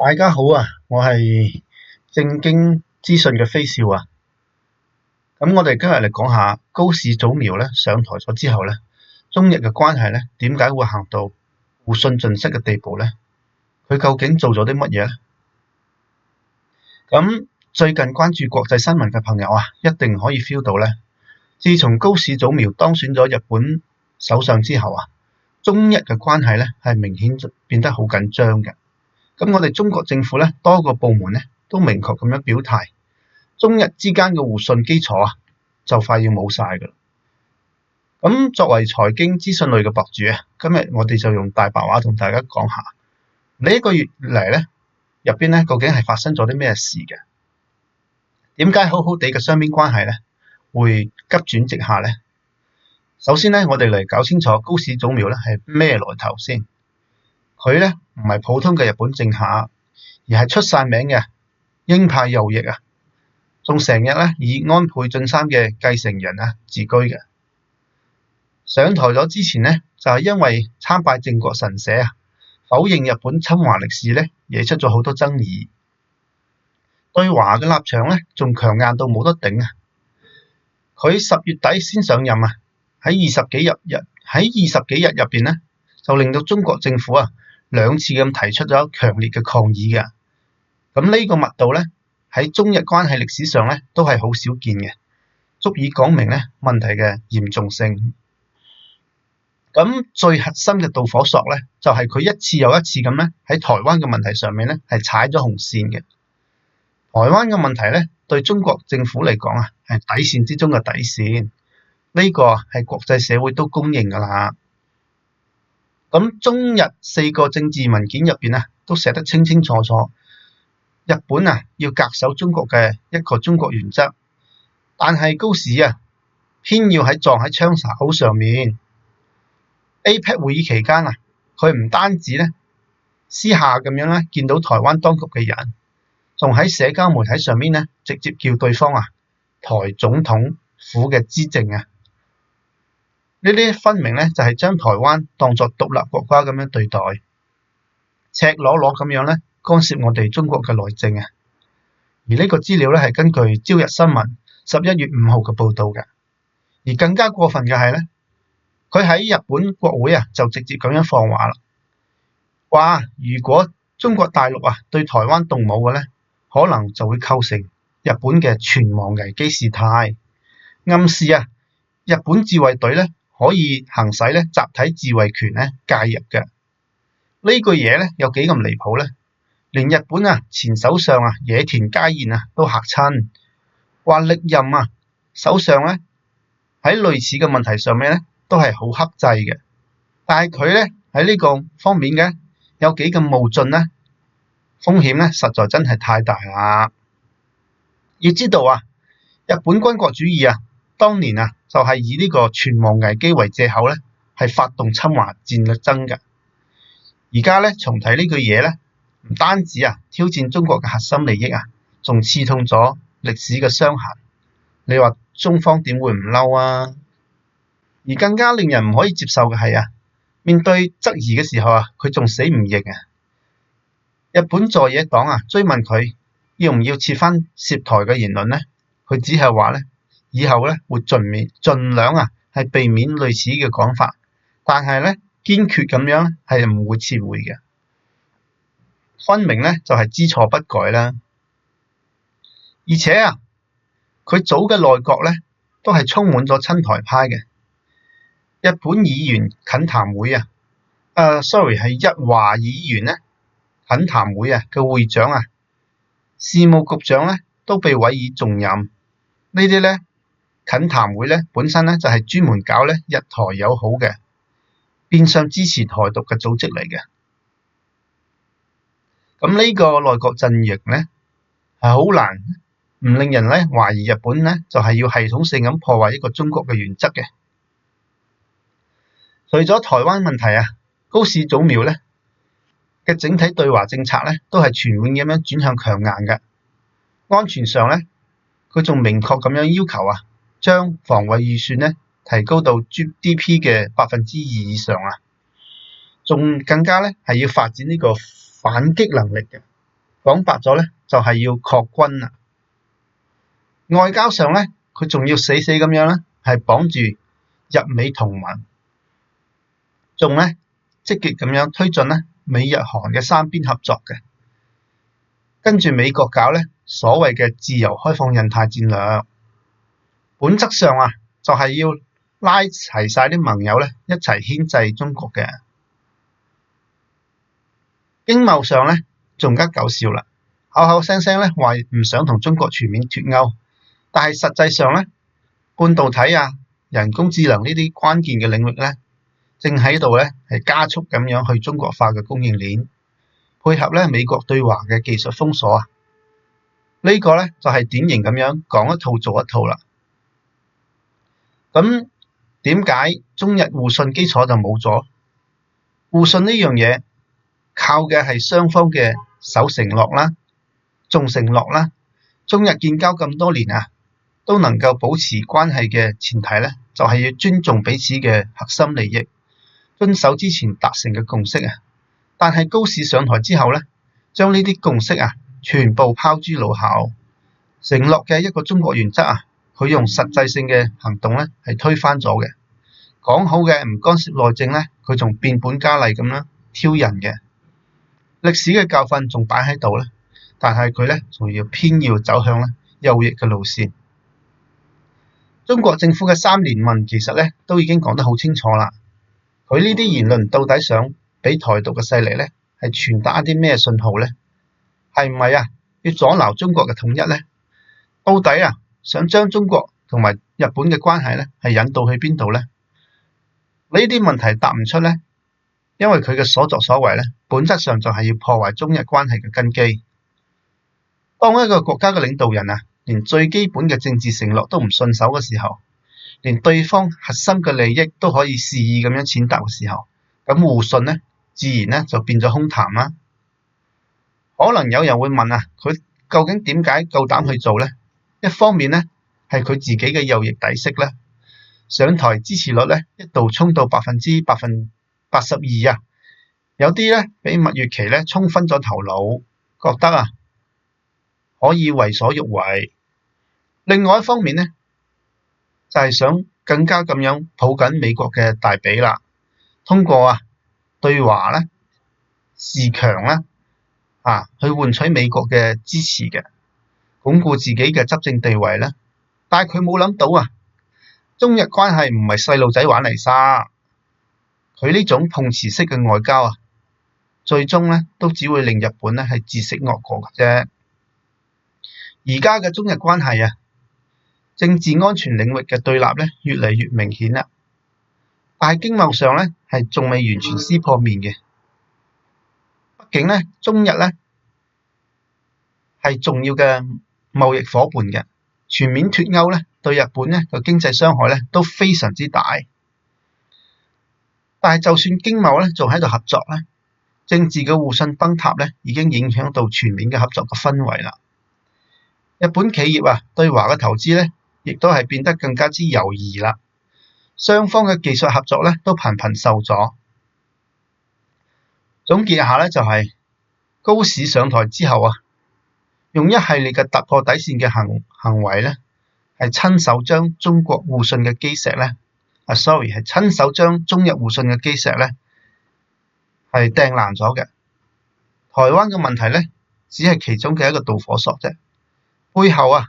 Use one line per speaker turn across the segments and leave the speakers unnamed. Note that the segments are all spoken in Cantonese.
大家好啊，我係正經資訊嘅飛少啊。咁我哋今日嚟講下高市早苗咧上台咗之後咧，中日嘅關係咧點解會行到互信盡失嘅地步咧？佢究竟做咗啲乜嘢咧？咁最近關注國際新聞嘅朋友啊，一定可以 feel 到咧，自從高市早苗當選咗日本首相之後啊，中日嘅關係咧係明顯變得好緊張嘅。咁我哋中國政府咧多個部門咧都明確咁樣表態，中日之間嘅互信基礎啊就快要冇晒㗎啦。咁作為財經資訊類嘅博主啊，今日我哋就用大白話同大家講下呢一個月嚟咧入邊咧究竟係發生咗啲咩事嘅？點解好好地嘅雙邊關係咧會急轉直下咧？首先咧，我哋嚟搞清楚高市早苗咧係咩來頭先。佢咧唔係普通嘅日本政客，而係出晒名嘅鷹派右翼啊，仲成日咧以安倍晉三嘅繼承人啊自居嘅。上台咗之前咧，就係因為參拜靖國神社啊，否認日本侵華歷史咧，惹出咗好多爭議。對華嘅立場咧，仲強硬到冇得頂啊！佢10月底先上任啊，喺二十幾日入邊咧，就令到中國政府啊2次咁提出咗強烈嘅抗議嘅。咁呢個密度咧喺中日關係歷史上咧都係好少見嘅，足以講明咧問題嘅嚴重性。咁最核心嘅導火索咧，就係佢一次又一次咁咧喺台灣嘅問題上面咧係踩咗紅線嘅。台灣嘅問題咧對中國政府嚟講啊係底線之中嘅底線，呢個係國際社會都公認㗎啦。咁中日4個政治文件入邊啊，都寫得清清楚楚，日本啊要恪守中國嘅一個中國原則，但係高市啊偏要撞喺槍口上面。APEC 會議期間啊，佢唔單止咧私下咁樣咧見到台灣當局嘅人，仲喺社交媒體上面咧直接叫對方啊台總統府嘅資政啊。呢啲分明咧就係將台灣當作獨立國家咁樣對待，赤裸裸咁樣咧干涉我哋中國嘅內政啊！而呢個資料咧係根據朝日新聞11月5號嘅報導嘅。而更加過分嘅係咧，佢喺日本國會啊就直接咁樣放話啦，話如果中國大陸啊對台灣動武嘅咧，可能就會構成日本嘅全亡危機事態，暗示啊日本自衛隊咧可以行使咧集體自衛權咧介入嘅。呢句嘢咧有幾咁離譜咧？連日本啊前首相啊野田佳彥啊都嚇親，話歷任啊首相咧喺類似嘅問題上面咧都係好克制嘅，但係佢咧喺呢個方面嘅有幾咁冒進咧，風險咧實在真係太大啦。要知道啊，日本軍國主義啊當年啊就係以呢個全亡危機為藉口咧，係發動侵華戰爭嘅。而家咧重提呢句嘢咧，唔單止啊挑戰中國嘅核心利益啊，仲刺痛咗歷史嘅傷痕。你話中方點會唔嬲啊？而更加令人唔可以接受嘅係啊，面對質疑嘅時候啊，佢仲死唔認啊！日本在野黨啊追問佢要唔要撤翻涉台嘅言論咧，佢只係話咧以後咧會盡量啊係避免類似嘅講法，但係咧堅決咁樣係唔會撤回嘅，分明咧就係知錯不改啦。而且啊，佢組嘅內閣咧都係充滿咗親台派嘅。日本議員近談會啊係日華議員咧近談會啊嘅會長啊、事務局長咧都被委以重任。呢啲咧近談會咧本身咧就係專門搞咧日台友好嘅，變相支持台獨嘅組織嚟嘅。咁呢個內閣陣營咧係好難唔令人咧懷疑日本咧就係要系統性咁破壞一個中國嘅原則嘅。除咗台灣問題啊，高市早苗咧嘅整體對華政策咧都係全面咁樣轉向強硬嘅。安全上咧，佢仲明確咁樣要求啊，將防衛預算咧提高到 GDP 嘅2%以上啊，仲更加咧係要發展呢個反擊能力嘅。講白咗咧，就係要擴軍啦。外交上咧，佢仲要死咁樣咧，係綁住日美同盟，仲咧積極咁樣推進咧美日韓嘅三邊合作嘅。跟住美國搞咧所謂嘅自由開放印太戰略，本質上啊就係要拉齊晒啲盟友咧一齊牽制中國嘅。經貿上咧仲加搞笑啦，口口聲聲咧話唔想同中國全面脫鈎，但係實際上咧半導體啊、人工智能呢啲關鍵嘅領域咧，正喺度咧係加速咁樣去中國化嘅供應鏈，配合咧美國對華嘅技術封鎖啊，呢個咧就係典型咁樣講一套做一套啦。咁點解中日互信基礎就冇咗？互信呢樣嘢靠嘅係雙方嘅守承諾啦、重承諾啦。中日建交咁多年啊，都能夠保持關係嘅前提咧，就係要尊重彼此嘅核心利益，遵守之前達成嘅共識啊。但係高市上台之後咧，將呢啲共識啊全部拋諸腦後，承諾嘅一個中國原則啊，佢用實際性嘅行動咧係推翻咗嘅。講好嘅唔干涉內政咧，佢仲變本加厲咁樣挑人嘅。歷史嘅教訓仲擺喺度咧，但係佢咧仲要偏要走向咧右翼嘅路線。中國政府嘅3連問其實咧都已經講得好清楚啦。佢呢啲言論到底想俾台獨嘅勢力咧係傳達一啲咩信號咧？係唔係啊？要阻撓中國嘅統一咧？到底啊想將中國同埋日本嘅關係咧係引導去邊度咧？呢啲問題答唔出咧，因為佢嘅所作所為咧，本質上就係要破壞中日關係嘅根基。當一個國家嘅領導人啊，連最基本嘅政治承諾都唔信守嘅時候，連對方核心嘅利益都可以肆意咁樣踐踏嘅時候，咁互信咧，自然咧就變咗空談啦。可能有人會問啊，佢究竟點解夠膽去做咧？一方面咧，係佢自己嘅右翼底色咧。上台支持率咧一度衝到82%啊！有啲咧俾蜜月期咧沖昏咗頭腦，覺得啊可以為所欲為。另外一方面咧，就係想更加咁樣抱緊美國嘅大髀啦，通過啊對華咧示強啦去換取美國嘅支持嘅，鞏固自己嘅執政地位咧。但係佢冇諗到啊！中日關係唔係細路仔玩嚟沙，佢呢種碰瓷式嘅外交啊，最終咧都只會令日本咧係自食惡果嘅啫。而家嘅中日關係啊，政治安全領域嘅對立咧越嚟越明顯啦，但係經貿上咧係仲未完全撕破面嘅。畢竟咧中日咧係重要嘅貿易夥伴嘅，全面脫鈎咧，對日本咧個經濟傷害咧都非常之大，但係就算經貿咧仲喺度合作咧，政治嘅互信崩塌咧已經影響到全面嘅合作嘅氛圍啦。日本企業啊對華嘅投資咧，亦都係變得更加之猶豫啦。雙方嘅技術合作咧都頻頻受阻。總結一下咧，就係高市上台之後啊，用一系列嘅突破底線嘅行為咧。係親手將中國互信嘅基石咧，係親手將中日互信嘅基石咧係掟爛咗嘅。台灣嘅問題咧，只係其中嘅一個導火索啫。背後啊，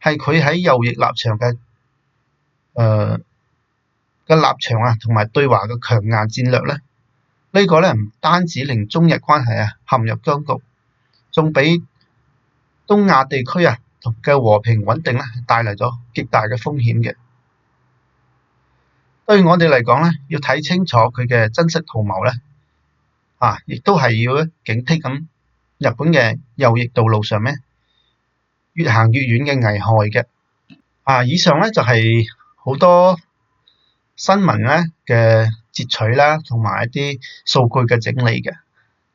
係佢喺右翼立場嘅立場啊，同埋對華嘅強硬戰略咧，呢個咧唔單止令中日關係啊陷入僵局，仲俾東亞地區啊嘅和平穩定咧，帶嚟咗極大嘅風險嘅。對我哋嚟講咧，要睇清楚佢嘅真實圖謀咧，亦都係要警惕咁日本嘅右翼道路上咩越行越遠嘅危害嘅。以上咧就係好多新聞咧嘅截取啦，同埋一啲數據嘅整理嘅。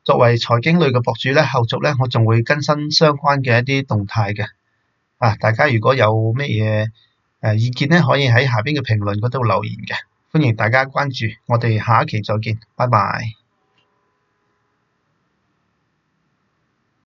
作為財經類嘅博主咧，後續咧我仲會更新相關嘅一啲動態嘅。大家如果有咩嘢意見咧，可以喺下邊嘅評論嗰度留言嘅，歡迎大家關注，我哋下一期再見，拜拜。